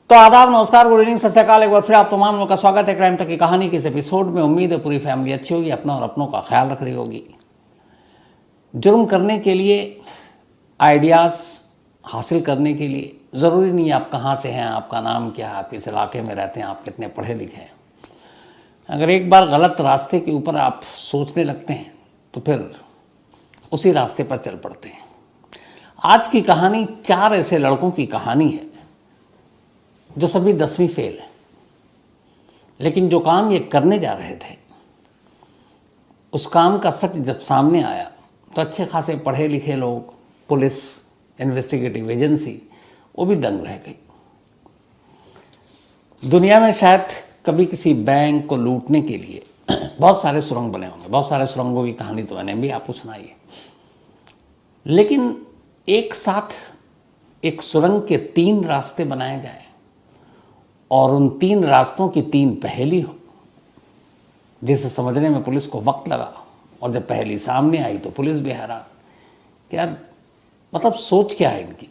तो आदाब, नमस्कार, गुड इवनिंग, सत श्री अकाल। एक बार फिर आप तमाम लोगों का स्वागत है क्राइम तक की कहानी के इस एपिसोड में। उम्मीद है पूरी फैमिली अच्छी होगी, अपना और अपनों का ख्याल रख रही होगी। जुर्म करने के लिए, आइडियाज़ हासिल करने के लिए ज़रूरी नहीं है आप कहाँ से हैं, आपका नाम क्या है, आप किस इलाके में रहते हैं, आप कितने पढ़े लिखे हैं। अगर एक बार गलत रास्ते के ऊपर आप सोचने लगते हैं तो फिर उसी रास्ते पर चल पड़ते हैं। आज की कहानी 4 ऐसे लड़कों की कहानी है जो सभी 10वीं फेल है, लेकिन जो काम ये करने जा रहे थे उस काम का सच जब सामने आया तो अच्छे खासे पढ़े लिखे लोग, पुलिस, इन्वेस्टिगेटिव एजेंसी, वो भी दंग रह गई। दुनिया में शायद कभी किसी बैंक को लूटने के लिए बहुत सारे सुरंग बने होंगे, बहुत सारे सुरंगों की कहानी तो मैंने भी आपको सुनाई है, लेकिन एक साथ एक सुरंग के 3 रास्ते बनाए जाए और उन 3 रास्तों की 3 पहेली हो, जिसे समझने में पुलिस को वक्त लगा, और जब पहेली सामने आई तो पुलिस भी हैरान कि यार मतलब सोच क्या है इनकी।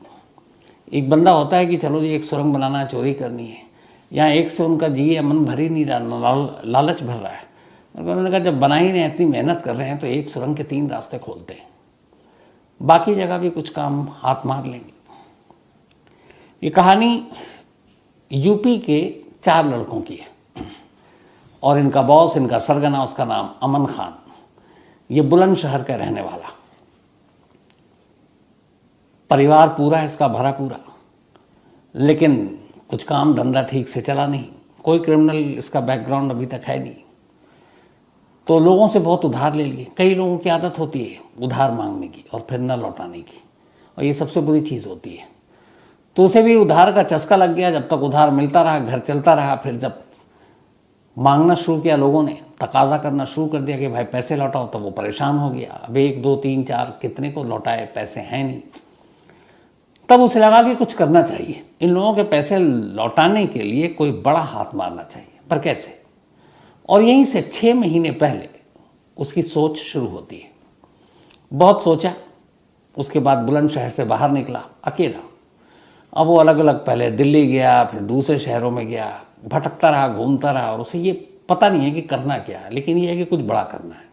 एक बंदा होता है कि चलो जी एक सुरंग बनाना है, चोरी करनी है, यहाँ एक से उनका जी मन भर ही नहीं रहा, लालच भर रहा है। उन्होंने कहा जब बना ही नहीं, इतनी मेहनत कर रहे हैं तो एक सुरंग के 3 रास्ते खोलते हैं, बाकी जगह भी कुछ काम हाथ मार लेंगे। ये कहानी यूपी के 4 लड़कों की है और इनका बॉस, इनका सरगना, उसका नाम अमन खान। ये बुलंदशहर का रहने वाला, परिवार पूरा है इसका भरा पूरा, लेकिन कुछ काम धंधा ठीक से चला नहीं, कोई क्रिमिनल इसका बैकग्राउंड अभी तक है नहीं। तो लोगों से बहुत उधार ले लिए। कई लोगों की आदत होती है उधार मांगने की और फिर न लौटाने की, और ये सबसे बुरी चीज़ होती है। तो उसे भी उधार का चस्का लग गया। जब तक उधार मिलता रहा, घर चलता रहा, फिर जब मांगना शुरू किया, लोगों ने तकाजा करना शुरू कर दिया कि भाई पैसे लौटाओ, तब वो परेशान हो गया। अब 1, 2, 3, 4 कितने को लौटाए, पैसे हैं नहीं। तब उसे लगा कि कुछ करना चाहिए, इन लोगों के पैसे लौटाने के लिए कोई बड़ा हाथ मारना चाहिए, पर कैसे। और यहीं से 6 महीने पहले उसकी सोच शुरू होती है। बहुत सोचा, उसके बाद बुलंदशहर से बाहर निकला अकेला। अब वो अलग अलग, पहले दिल्ली गया, फिर दूसरे शहरों में गया, भटकता रहा, घूमता रहा, और उसे ये पता नहीं है कि करना क्या है, लेकिन ये है कि कुछ बड़ा करना है।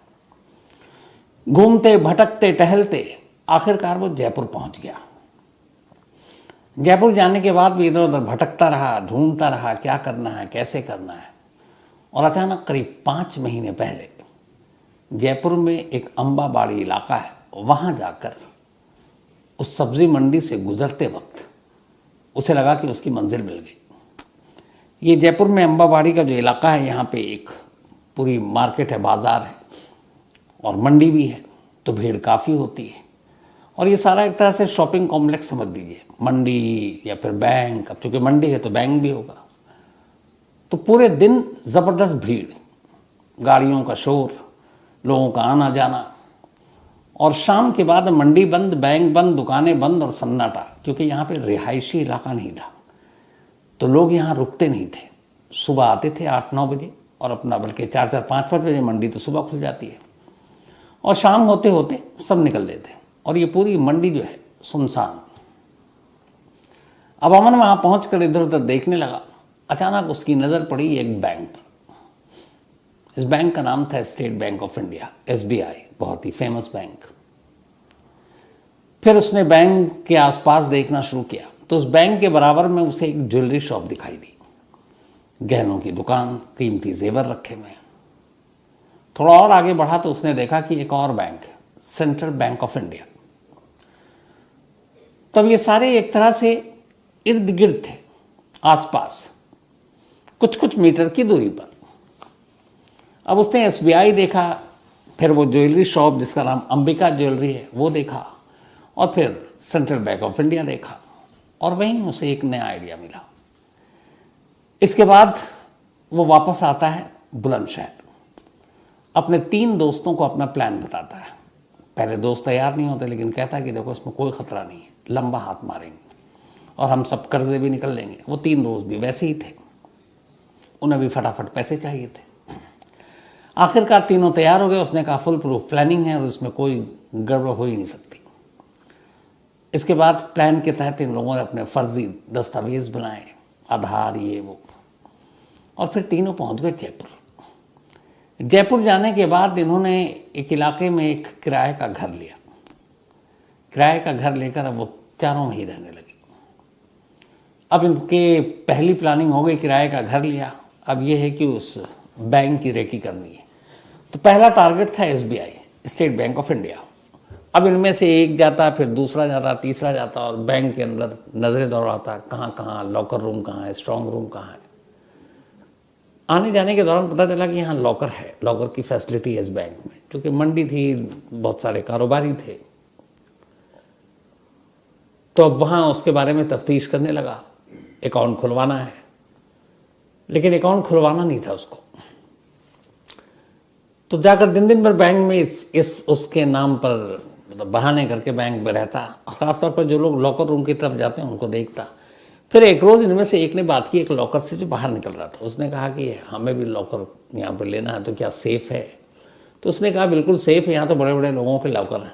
घूमते भटकते टहलते आखिरकार वो जयपुर पहुंच गया। जयपुर जाने के बाद भी इधर उधर भटकता रहा, ढूंढता रहा क्या करना है, कैसे करना है। और अचानक करीब 5 महीने पहले जयपुर में एक अम्बाबाड़ी इलाका है, वहाँ जाकर उस सब्जी मंडी से गुजरते वक्त उसे लगा कि उसकी मंजिल मिल गई। ये जयपुर में अम्बाबाड़ी का जो इलाका है, यहाँ पे एक पूरी मार्केट है, बाज़ार है और मंडी भी है, तो भीड़ काफ़ी होती है। और ये सारा एक तरह से शॉपिंग कॉम्प्लेक्स समझ लीजिए, मंडी या फिर बैंक। अब चूँकि मंडी है तो बैंक भी होगा। तो पूरे दिन ज़बरदस्त भीड़, गाड़ियों का शोर, लोगों का आना जाना। और शाम के बाद मंडी बंद, बैंक बंद, दुकानें बंद और सन्नाटा, क्योंकि यहाँ पे रिहायशी इलाका नहीं था, तो लोग यहाँ रुकते नहीं थे। सुबह आते थे 8-9 बजे और अपना, बल्कि 4-4, 5-5 बजे, मंडी तो सुबह खुल जाती है, और शाम होते होते सब निकल लेते, और ये पूरी मंडी जो है सुनसान। अब अमन वहाँ पहुँच कर इधर उधर देखने लगा। अचानक उसकी नज़र पड़ी एक बैंक पर। इस बैंक का नाम था state bank of India, SBI, बहुत ही फेमस बैंक। फिर उसने बैंक के आसपास देखना शुरू किया तो उस बैंक के बराबर में उसे एक ज्वेलरी शॉप दिखाई दी, गहनों की दुकान, कीमती जेवर रखे हुए। थोड़ा और आगे बढ़ा तो उसने देखा कि एक और बैंक है, सेंट्रल बैंक ऑफ इंडिया। तब ये सारे एक तरह से इर्द गिर्द थे, आसपास, कुछ कुछ मीटर की दूरी पर। अब उसने SBI देखा, फिर वो ज्वेलरी शॉप जिसका नाम अंबिका ज्वेलरी है वो देखा, और फिर सेंट्रल बैंक ऑफ इंडिया देखा, और वहीं उसे एक नया आइडिया मिला। इसके बाद वो वापस आता है बुलंदशहर, अपने 3 दोस्तों को अपना प्लान बताता है। पहले दोस्त तैयार नहीं होते, लेकिन कहता है कि देखो इसमें कोई खतरा नहीं है, लंबा हाथ मारेंगे और हम सब कर्जे भी निकल लेंगे। वो 3 दोस्त भी वैसे ही थे, उन्हें भी फटाफट पैसे चाहिए थे। आखिरकार तीनों तैयार हो गए। उसने कहा फुल प्रूफ प्लानिंग है और इसमें कोई गड़बड़ हो ही नहीं सकती। इसके बाद प्लान के तहत इन लोगों ने अपने फर्जी दस्तावेज बनाए आधार ये वो, और फिर तीनों पहुंच गए जयपुर। जयपुर जाने के बाद इन्होंने एक इलाके में एक किराए का घर लिया। किराए का घर लेकर अब वो चारों में ही रहने लगे। अब इनके पहली प्लानिंग हो गई, किराए का घर लिया, अब ये है कि उस बैंक की रेकी करनी है। तो पहला टारगेट था SBI, state bank of India. अब इनमें से एक जाता, फिर दूसरा जाता, तीसरा जाता, और बैंक के अंदर नजरें दौड़ाता, कहाँ कहाँ लॉकर रूम कहाँ है, स्ट्रांग रूम कहाँ है। आने जाने के दौरान पता चला कि यहाँ लॉकर है, लॉकर की फैसिलिटी है इस बैंक में, क्योंकि मंडी थी, बहुत सारे कारोबारी थे। तो अब वहाँ उसके बारे में तफ्तीश करने लगा, अकाउंट खुलवाना है, लेकिन अकाउंट खुलवाना नहीं था उसको। तो जाकर दिन दिन भर बैंक में इस उसके नाम पर मतलब बहाने करके बैंक में रहता, और खासतौर पर जो लोग लॉकर रूम की तरफ जाते हैं उनको देखता। फिर एक रोज़ इनमें से एक ने बात की एक लॉकर से जो बाहर निकल रहा था। उसने कहा कि हमें भी लॉकर यहाँ पर लेना है, तो क्या सेफ़ है? तो उसने कहा बिल्कुल सेफ़ है, यहाँ तो बड़े बड़े लोगों के लॉकर हैं।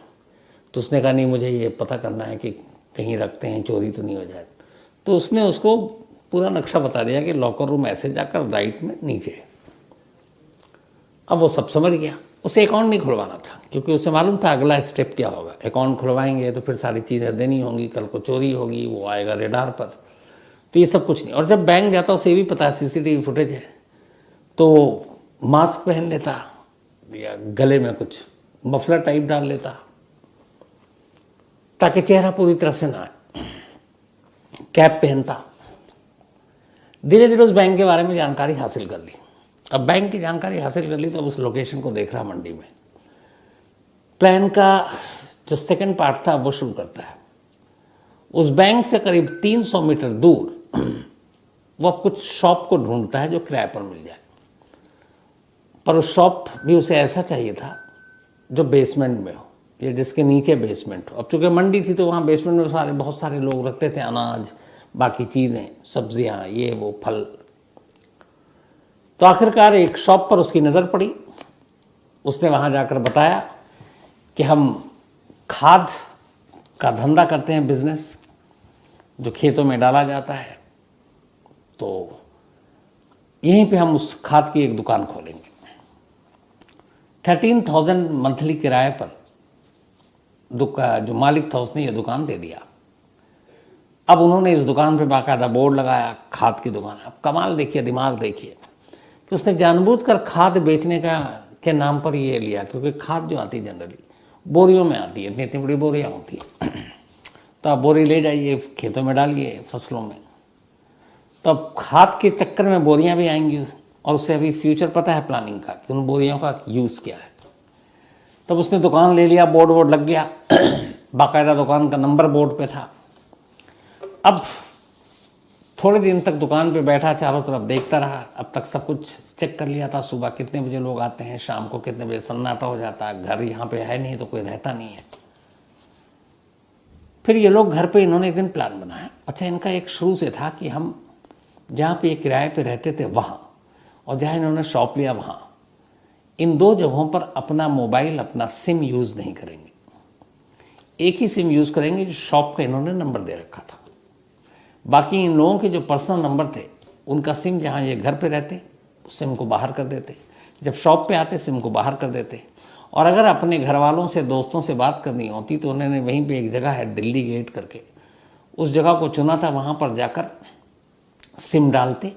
तो उसने कहा नहीं, मुझे ये पता करना है कि कहीं रखते हैं, चोरी तो नहीं हो जाए। तो उसने उसको पूरा नक्शा बता दिया कि लॉकर रूम ऐसे जाकर राइट में नीचे। अब वो सब समझ गया। उसे अकाउंट नहीं खुलवाना था, क्योंकि उसे मालूम था अगला स्टेप क्या होगा। अकाउंट खुलवाएंगे तो फिर सारी चीज़ें देनी होंगी, कल को चोरी होगी, वो आएगा रेडार पर। तो ये सब कुछ नहीं। और जब बैंक जाता उसे भी पता है सीसीटीवी फुटेज है, तो मास्क पहन लेता या गले में कुछ मफलर टाइप डाल लेता ताकि चेहरा पूरी तरह से ना आए, कैप पहनता। धीरे धीरे उस बैंक के बारे में जानकारी हासिल कर ली। अब बैंक की जानकारी हासिल कर ली तो अब उस लोकेशन को देख रहा मंडी में। प्लान का जो सेकंड पार्ट था वो शुरू करता है। उस बैंक से करीब 300 मीटर दूर वो अब कुछ शॉप को ढूंढता है जो किराए पर मिल जाए। पर उस शॉप भी उसे ऐसा चाहिए था जो बेसमेंट में हो, या जिसके नीचे बेसमेंट हो। अब चूँकि मंडी थी तो वहाँ बेसमेंट में बहुत सारे लोग रखते थे अनाज, बाकी चीज़ें, सब्जियाँ, ये वो फल। तो आखिरकार एक शॉप पर उसकी नज़र पड़ी। उसने वहाँ जाकर बताया कि हम खाद का धंधा करते हैं, बिजनेस जो खेतों में डाला जाता है, तो यहीं पे हम उस खाद की एक दुकान खोलेंगे। 13,000 मंथली किराए पर जो मालिक था उसने ये दुकान दे दिया। अब उन्होंने इस दुकान पे बाकायदा बोर्ड लगाया, खाद की दुकान। अब कमाल देखिए, दिमाग देखिए कि उसने जानबूझकर खाद बेचने के नाम पर ये लिया, क्योंकि खाद जो आती है जनरली बोरियों में आती है, इतनी इतनी बड़ी बोरियाँ होती हैं। तो आप बोरी ले जाइए, खेतों में डालिए, फसलों में। तो अब खाद के चक्कर में बोरियां भी आएंगी, और उससे अभी फ्यूचर पता है प्लानिंग का कि उन बोरियों का यूज़ क्या है। तब उसने दुकान ले लिया, बोर्ड लग गया। बाकायदा दुकान का नंबर बोर्ड पे था। अब थोड़े दिन तक दुकान पे बैठा, चारों तरफ देखता रहा। अब तक सब कुछ चेक कर लिया था, सुबह कितने बजे लोग आते हैं, शाम को कितने बजे सन्नाटा हो जाता है, घर यहाँ पे है नहीं तो कोई रहता नहीं है। फिर ये लोग घर पे इन्होंने एक दिन प्लान बनाया। अच्छा, इनका एक शुरू से था कि हम जहाँ पे ये किराए पे रहते थे वहाँ, और जहाँ इन्होंने शॉप लिया वहाँ, इन दो जगहों पर अपना मोबाइल, अपना सिम यूज़ नहीं करेंगे। एक ही सिम यूज़ करेंगे जो शॉप का इन्होंने नंबर दे रखा था। बाकी इन लोगों के जो पर्सनल नंबर थे, उनका सिम जहाँ ये घर पे रहते सिम को बाहर कर देते, जब शॉप पे आते सिम को बाहर कर देते। और अगर अपने घर वालों से, दोस्तों से बात करनी होती तो उन्होंने वहीं पे एक जगह है दिल्ली गेट करके, उस जगह को चुना था, वहाँ पर जाकर सिम डालते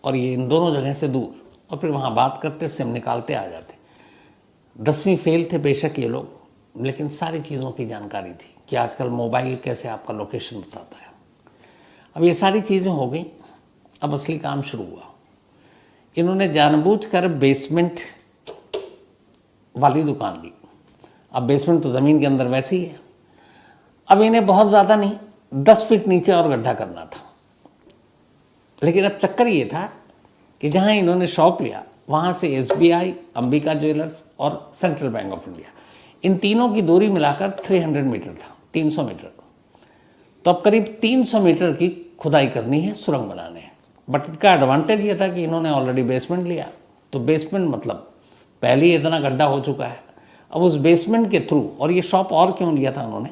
और ये इन दोनों जगह से दूर, और फिर वहाँ बात करते, सिम निकालते, आ जाते। 10वीं फेल थे बेशक ये लोग, लेकिन सारी चीज़ों की जानकारी थी कि आजकल मोबाइल कैसे आपका लोकेशन बताता है। अब ये सारी चीज़ें हो गई। अब असली काम शुरू हुआ। इन्होंने जानबूझकर बेसमेंट वाली दुकान ली। अब बेसमेंट तो ज़मीन के अंदर वैसे ही है। अब इन्हें बहुत ज़्यादा नहीं, 10 फीट नीचे और गड्ढा करना था। लेकिन अब चक्कर ये था कि जहाँ इन्होंने शॉप लिया वहाँ से एसबीआई, अंबिका ज्वेलर्स और सेंट्रल बैंक ऑफ इंडिया, इन तीनों की दूरी मिलाकर 300 मीटर था, 300 मीटर। तो अब करीब 300 मीटर की खुदाई करनी है, सुरंग बनाने हैं। बट इनका एडवांटेज ये था कि इन्होंने ऑलरेडी बेसमेंट लिया, तो बेसमेंट मतलब पहले ही इतना गड्ढा हो चुका है। अब उस बेसमेंट के थ्रू, और ये शॉप और क्यों लिया था उन्होंने,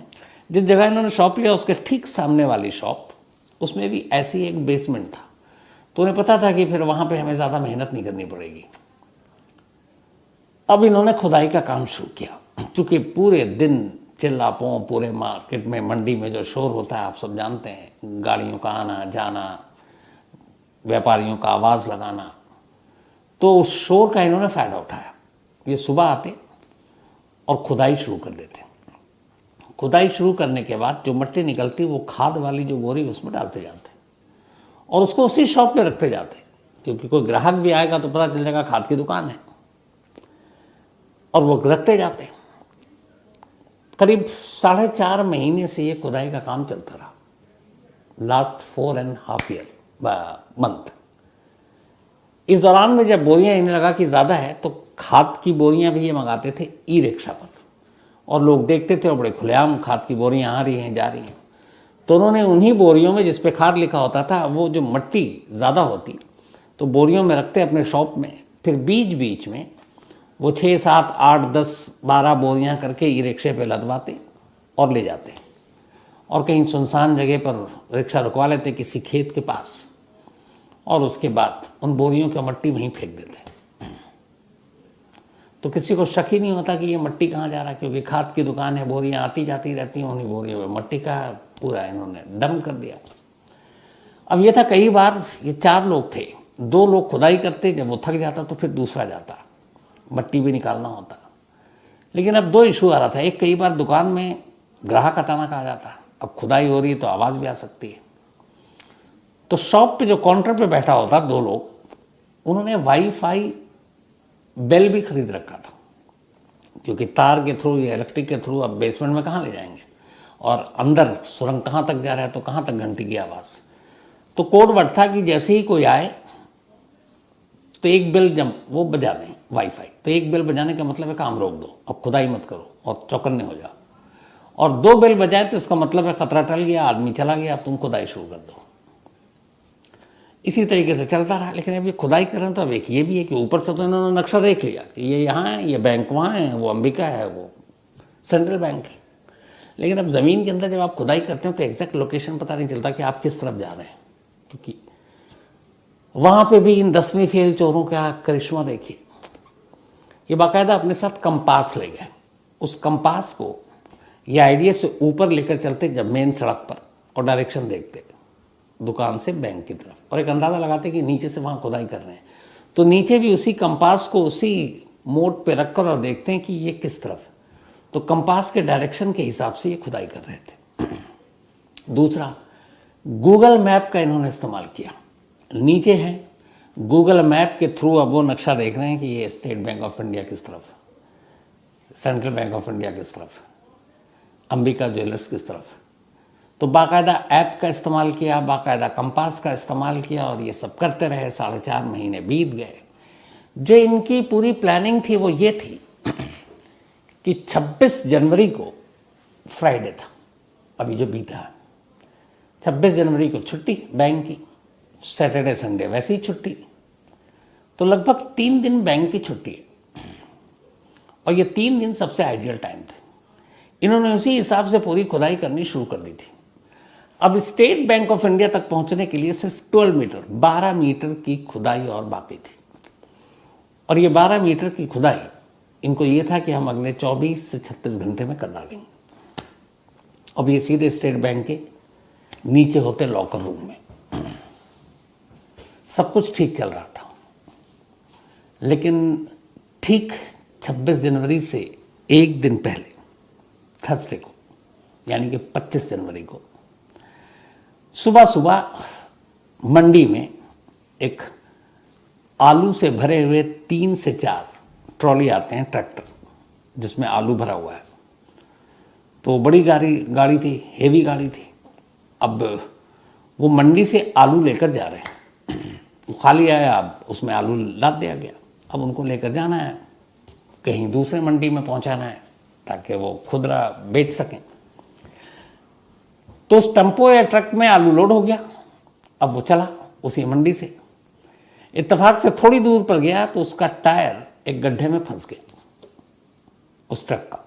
जिस जगह इन्होंने शॉप लिया उसके ठीक सामने वाली शॉप, उसमें भी ऐसी एक बेसमेंट था। तो उन्हें पता था कि फिर वहाँ पे हमें ज़्यादा मेहनत नहीं करनी पड़ेगी। अब इन्होंने खुदाई का काम शुरू किया। चूँकि पूरे दिन चिल्लापों, पूरे मार्केट में, मंडी में जो शोर होता है आप सब जानते हैं, गाड़ियों का आना जाना, व्यापारियों का आवाज़ लगाना, तो उस शोर का इन्होंने फ़ायदा उठाया। ये सुबह आते और खुदाई शुरू कर देते। खुदाई शुरू करने के बाद जो मिट्टी निकलती वो खाद वाली जो बोरी उसमें डालते जाते और उसको उसी शॉप पे रखते जाते, क्योंकि कोई ग्राहक भी आएगा तो पता चल जाएगा खाद की दुकान है, और वो रखते जाते। करीब 4.5 महीने से ये खुदाई का काम चलता रहा, लास्ट 4.5 ईयर मंथ। इस दौरान में जब बोरियां इन्हें लगा कि ज़्यादा है तो खाद की बोरियां भी ये मंगाते थे ई रिक्शा पर, और लोग देखते थे और बड़े खुलेआम खाद की बोरियां आ रही हैं जा रही हैं। तो उन्होंने उन्हीं बोरियों में जिस पे खाद लिखा होता था, वो जो मिट्टी ज़्यादा होती तो बोरियों में रखते अपने शॉप में, फिर बीच बीच में वो 6, 7, 8, 10, 12 बोरियां करके ई रिक्शे पे लदवाते और ले जाते, और कहीं सुनसान जगह पर रिक्शा रुकवा लेते किसी खेत के पास, और उसके बाद उन बोरियों की मिट्टी वहीं फेंक देते। तो किसी को शक ही नहीं होता कि ये मिट्टी कहाँ जा रहा है, क्योंकि खाद की दुकान है, बोरियां आती जाती रहती हैं, उन्हीं बोरियों में मिट्टी का पूरा इन्होंने डंप कर दिया। अब ये था, कई बार ये 4 लोग थे, 2 लोग खुदाई करते, जब वो थक जाता तो फिर दूसरा जाता, मिट्टी भी निकालना होता। लेकिन अब 2 इशू आ रहा था। एक, कई बार दुकान में ग्राहक अचानक आ जाता, अब खुदाई हो रही है तो आवाज़ भी आ सकती है। तो शॉप पे जो काउंटर पे बैठा होता 2 लोग, उन्होंने वाईफाई बेल भी खरीद रखा था, क्योंकि तार के थ्रू या इलेक्ट्रिक के थ्रू अब बेसमेंट में कहाँ ले जाएंगे, और अंदर सुरंग कहाँ तक जा रहा है तो कहाँ तक घंटी की आवाज़। तो कोड वर्ड था कि जैसे ही कोई आए तो एक बेल जब वो बजा दें वाईफाई, तो एक बेल बजाने का मतलब है काम रोक दो, अब खुदाई मत करो और चौकन्ने हो जाओ, और 2 बेल बजाए तो इसका मतलब है खतरा टल गया, आदमी चला गया, अब तुम खुदाई शुरू कर दो। इसी तरीके से चलता रहा। लेकिन अब ये खुदाई कर रहे हैं तो अब एक ये भी है कि ऊपर से तो इन्होंने नक्शा देख लिया कि ये यहाँ है, ये बैंक वहाँ है, वो अंबिका है, वो सेंट्रल बैंक है। लेकिन अब ज़मीन के अंदर जब आप खुदाई करते हैं तो एग्जैक्ट लोकेशन पता नहीं चलता कि आप किस तरफ जा रहे हैं, क्योंकि वहाँ पे भी इन 10वीं फेल चोरों का करिश्मा देखिए। ये बाकायदा अपने साथ कंपास ले गए। उस कंपास को ये आइडिया से ऊपर लेकर चलते जब मेन सड़क पर, और डायरेक्शन देखते दुकान से बैंक की तरफ, और एक अंदाज़ा लगाते कि नीचे से वहाँ खुदाई कर रहे हैं, तो नीचे भी उसी कंपास को उसी मोड पे रखकर और देखते हैं कि ये किस तरफ, तो कंपास के डायरेक्शन के हिसाब से ये खुदाई कर रहे थे। दूसरा, गूगल मैप का इन्होंने इस्तेमाल किया। नीचे है, गूगल मैप के थ्रू अब वो नक्शा देख रहे हैं कि ये स्टेट बैंक ऑफ इंडिया किस तरफ, सेंट्रल बैंक ऑफ इंडिया किस तरफ, अंबिका ज्वेलर्स किस तरफ। तो बाकायदा ऐप का इस्तेमाल किया, बाकायदा कंपास का इस्तेमाल किया, और ये सब करते रहे। 4.5 महीने बीत गए। जो इनकी पूरी प्लानिंग थी वो ये थी कि 26 जनवरी को फ्राइडे था, अभी जो बीता, 26 जनवरी को छुट्टी बैंक की, सैटरडे संडे वैसे ही छुट्टी, तो लगभग 3 दिन बैंक की छुट्टी है, और ये 3 दिन सबसे आइडियल टाइम थे। इन्होंने उसी हिसाब से पूरी खुदाई करनी शुरू कर दी थी। अब स्टेट बैंक ऑफ इंडिया तक पहुंचने के लिए सिर्फ 12 मीटर की खुदाई और बाकी थी, और ये 12 मीटर की खुदाई इनको ये था कि हम अगले 24 से 36 घंटे में कर डालेंगे। अब ये सीधे स्टेट बैंक के नीचे होते लॉकर रूम में। सब कुछ ठीक चल रहा था, लेकिन ठीक 26 जनवरी से एक दिन पहले, थर्सडे को, यानी कि 25 जनवरी को सुबह सुबह मंडी में एक आलू से भरे हुए 3 से 4 ट्रॉली आते हैं, ट्रैक्टर, जिसमें आलू भरा हुआ है। तो बड़ी गाड़ी थी, हेवी गाड़ी थी। अब वो मंडी से आलू लेकर जा रहे हैं, वो खाली आया, अब उसमें आलू लाद दिया गया। अब उनको लेकर जाना है, कहीं दूसरे मंडी में पहुंचाना है ताकि वो खुदरा बेच सकें। तो उस टेम्पो या ट्रक में आलू लोड हो गया। अब वो चला उसी मंडी से, इत्तेफाक से थोड़ी दूर पर गया तो उसका टायर एक गड्ढे में फंस गया, उस ट्रक का।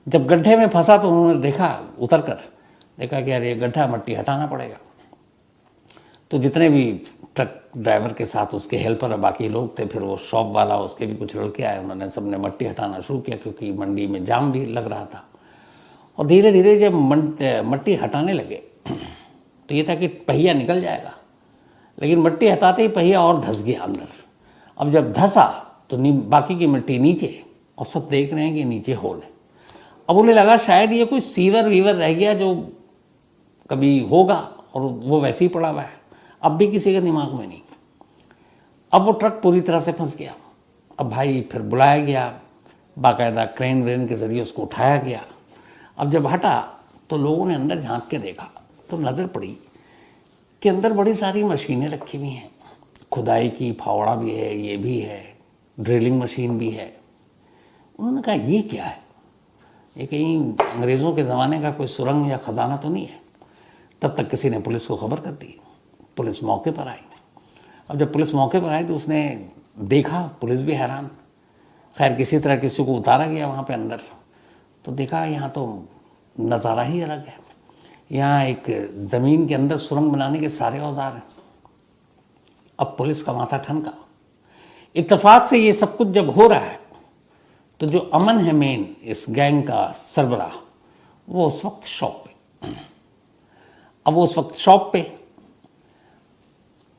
जब गड्ढे में फंसा तो उन्होंने देखा, उतर कर देखा कि यार ये गड्ढा, मिट्टी हटाना पड़ेगा। तो तो जितने भी ट्रक ड्राइवर के साथ उसके हेल्पर और बाकी लोग थे, फिर वो शॉप वाला, उसके भी कुछ लड़के आए, उन्होंने सबने मट्टी हटाना शुरू किया क्योंकि मंडी में जाम भी लग रहा था। और धीरे धीरे जब मट्टी हटाने लगे तो ये था कि पहिया निकल जाएगा, लेकिन मट्टी हटाते ही पहिया और धंस गया अंदर। अब जब धंसा तो बाकी की मिट्टी नीचे, और सब देख रहे हैं कि नीचे होल है। अब उन्हें लगा शायद ये कोई सीवर वीवर रह गया जो कभी होगा, और वो वैसे ही पड़ा हुआ है, अब भी किसी के दिमाग में नहीं। अब वो ट्रक पूरी तरह से फंस गया। अब भाई फिर बुलाया गया, बाकायदा क्रेन व्रेन के ज़रिए उसको उठाया गया। अब जब हटा तो लोगों ने अंदर झांक के देखा तो नज़र पड़ी कि अंदर बड़ी सारी मशीनें रखी हुई हैं, खुदाई की, फावड़ा भी है, ये भी है, ड्रिलिंग मशीन भी है। उन्होंने कहा ये क्या है, ये कहीं अंग्रेज़ों के ज़माने का कोई सुरंग या खजाना तो नहीं है। तब तक किसी ने पुलिस को खबर कर दी। पुलिस मौके पर आई। अब जब पुलिस मौके पर आई तो उसने देखा, पुलिस भी हैरान। खैर किसी तरह किसी को उतारा गया वहाँ पे अंदर, तो देखा यहाँ तो नज़ारा ही अलग है। यहाँ एक ज़मीन के अंदर सुरंग बनाने के सारे औजार हैं। अब पुलिस का माथा ठनका। इत्तेफाक से ये सब कुछ जब हो रहा है तो जो अमन है मेन इस गैंग का सरबराह, वो उस वक्त शॉप पे। अब वो उस वक्त शॉप पे,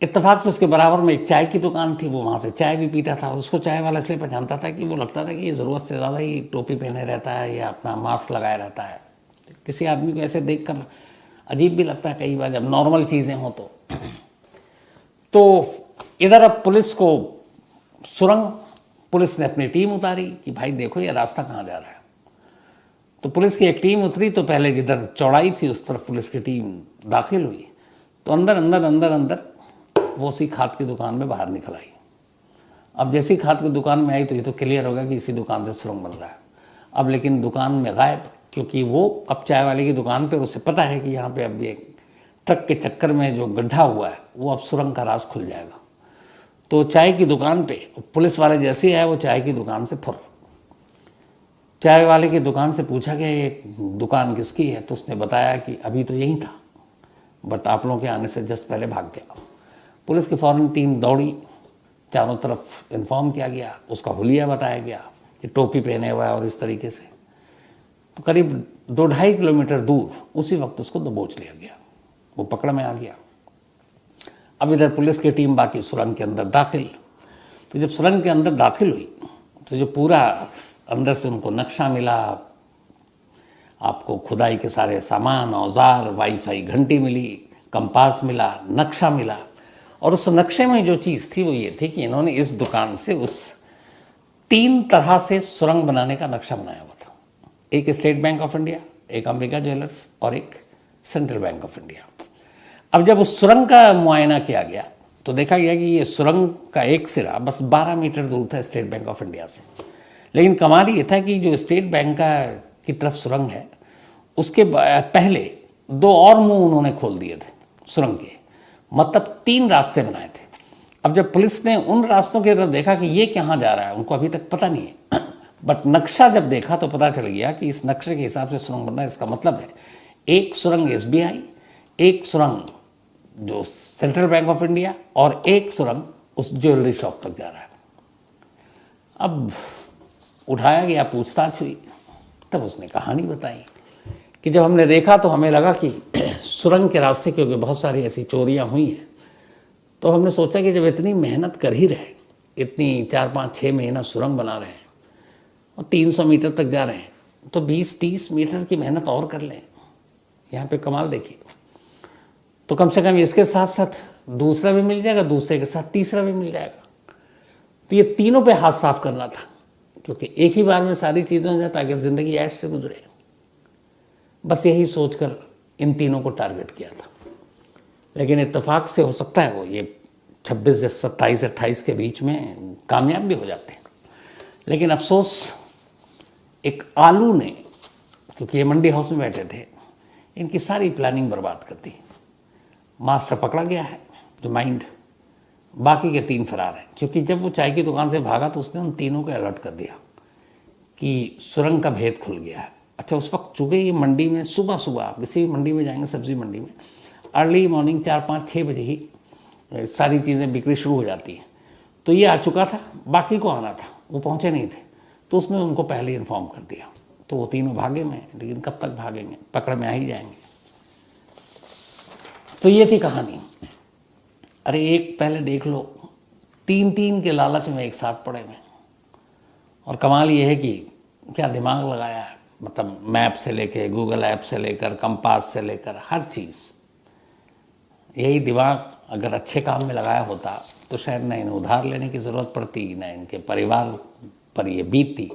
इत्तेफाक से उसके बराबर में एक चाय की दुकान थी, वो वहाँ से चाय भी पीता था। उसको चाय वाला इसलिए पहचानता था कि वो लगता था कि ये ज़रूरत से ज़्यादा ही टोपी पहने रहता है या अपना मास्क लगाए रहता है। किसी आदमी को ऐसे देख कर अजीब भी लगता है कई बार जब नॉर्मल चीज़ें हों तो इधर अब पुलिस को सुरंग, पुलिस ने अपनी टीम उतारी कि भाई देखो ये रास्ता कहाँ जा रहा है। तो पुलिस की एक टीम उतरी, तो पहले जिधर चौड़ाई थी उस तरफ पुलिस की टीम दाखिल हुई, तो अंदर अंदर अंदर अंदर वो उसी खाद की दुकान में बाहर निकल आई। अब जैसी खाद की दुकान में आई तो ये तो क्लियर होगा कि इसी दुकान से सुरंग बन रहा है। अब लेकिन दुकान में गायब, क्योंकि वो अब चाय वाले की दुकान पे उसे पता है कि यहाँ पे अब ये ट्रक के चक्कर में जो गड्ढा हुआ है वो अब सुरंग का राज खुल जाएगा। तो चाय की दुकान पे पुलिस वाले जैसे ही आए, वो चाय की दुकान से फुर। चाय वाले की दुकान से पूछा गया ये दुकान किसकी है, तो उसने बताया कि अभी तो यही था, बट आप लोगों के आने से जस्ट पहले भाग गया। पुलिस की फौरन टीम दौड़ी, चारों तरफ इन्फॉर्म किया गया, उसका हुलिया बताया गया कि टोपी पहने हुआ है और इस तरीके से। तो करीब 2-2.5 किलोमीटर दूर उसी वक्त उसको दबोच लिया गया, वो पकड़ में आ गया। अब इधर पुलिस की टीम बाकी सुरंग के अंदर दाखिल। तो जब सुरंग के अंदर दाखिल हुई तो जो पूरा अंदर से उनको नक्शा मिला, आपको खुदाई के सारे सामान, औजार, वाईफाई घंटी मिली, कंपास मिला, नक्शा मिला। और उस नक्शे में जो चीज़ थी वो ये थी कि इन्होंने इस दुकान से उस 3 तरह से सुरंग बनाने का नक्शा बनाया हुआ था। एक स्टेट बैंक ऑफ इंडिया, एक अंबिका ज्वेलर्स और एक सेंट्रल बैंक ऑफ इंडिया। अब जब उस सुरंग का मुआयना किया गया तो देखा गया कि ये सुरंग का एक सिरा बस 12 मीटर दूर था स्टेट बैंक ऑफ इंडिया से। लेकिन कमाल ये था कि जो स्टेट बैंक का की तरफ सुरंग है उसके पहले 2 और मुंह उन्होंने खोल दिए थे सुरंग के, मतलब 3 रास्ते बनाए थे। अब जब पुलिस ने उन रास्तों की तरफ देखा कि ये कहाँ जा रहा है, उनको अभी तक पता नहीं है, बट नक्शा जब देखा तो पता चल गया कि इस नक्शे के हिसाब से सुरंग बनना है। इसका मतलब है एक सुरंग SBI, एक सुरंग जो सेंट्रल बैंक ऑफ इंडिया और एक सुरंग उस ज्वेलरी शॉप तक जा रहा है। अब उठाया गया, पूछताछ हुई, तब उसने कहानी बताई कि जब हमने देखा तो हमें लगा कि सुरंग के रास्ते क्योंकि बहुत सारी ऐसी चोरियां हुई हैं, तो हमने सोचा कि जब इतनी मेहनत कर ही रहे, इतनी 4-5-6 महीना सुरंग बना रहे हैं और 300 मीटर तक जा रहे हैं, तो 20-30 मीटर की मेहनत और कर लें। यहाँ पे कमाल देखिए, तो कम से कम इसके साथ साथ दूसरा भी मिल जाएगा, दूसरे के साथ तीसरा भी मिल जाएगा। तो ये तीनों पे हाथ साफ करना था, क्योंकि एक ही बार में सारी चीज़ें हो जाए ताकि ज़िंदगी ऐश से गुजरे। बस यही सोचकर इन तीनों को टारगेट किया था। लेकिन इत्तेफाक से हो सकता है वो ये 26 या 27-28 के बीच में कामयाब भी हो जाते हैं। लेकिन अफसोस एक आलू ने, क्योंकि ये मंडी हाउस में बैठे थे, इनकी सारी प्लानिंग बर्बाद कर दी। मास्टर पकड़ा गया है जो माइंड, बाकी के 3 फरार हैं। क्योंकि जब वो चाय की दुकान से भागा तो उसने उन तीनों को अलर्ट कर दिया कि सुरंग का भेद खुल गया है। अच्छा, उस वक्त चूँकि ये मंडी में सुबह सुबह आप किसी भी मंडी में जाएंगे, सब्जी मंडी में, अर्ली मॉर्निंग 4-5-6 बजे ही सारी चीज़ें बिक्री शुरू हो जाती हैं। तो ये आ चुका था, बाकी को आना था, वो पहुँचे नहीं थे, तो उसने उनको पहले इन्फॉर्म कर दिया। तो वो तीनों भागे में, लेकिन कब तक भागेंगे, पकड़ में आ ही जाएंगे। तो ये थी कहानी। अरे एक पहले देख लो, 3-3 के लालच में एक साथ पड़े हुए, और कमाल ये है कि क्या दिमाग लगाया है, मतलब मैप से लेकर, गूगल ऐप से लेकर, कंपास से लेकर, हर चीज़। यही दिमाग अगर अच्छे काम में लगाया होता तो शायद न इन्हें उधार लेने की ज़रूरत पड़ती, न इनके परिवार पर ये बीतती,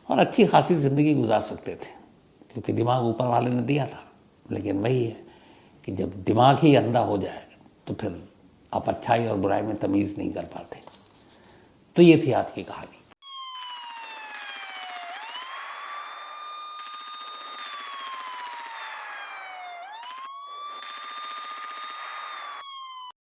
और अच्छी खासी ज़िंदगी गुजार सकते थे, क्योंकि दिमाग ऊपर वाले ने दिया था। लेकिन वही है कि जब दिमाग ही अंधा हो जाए तो फिर आप अच्छाई और बुराई में तमीज़ नहीं कर पाते। तो ये थी आज की कहानी।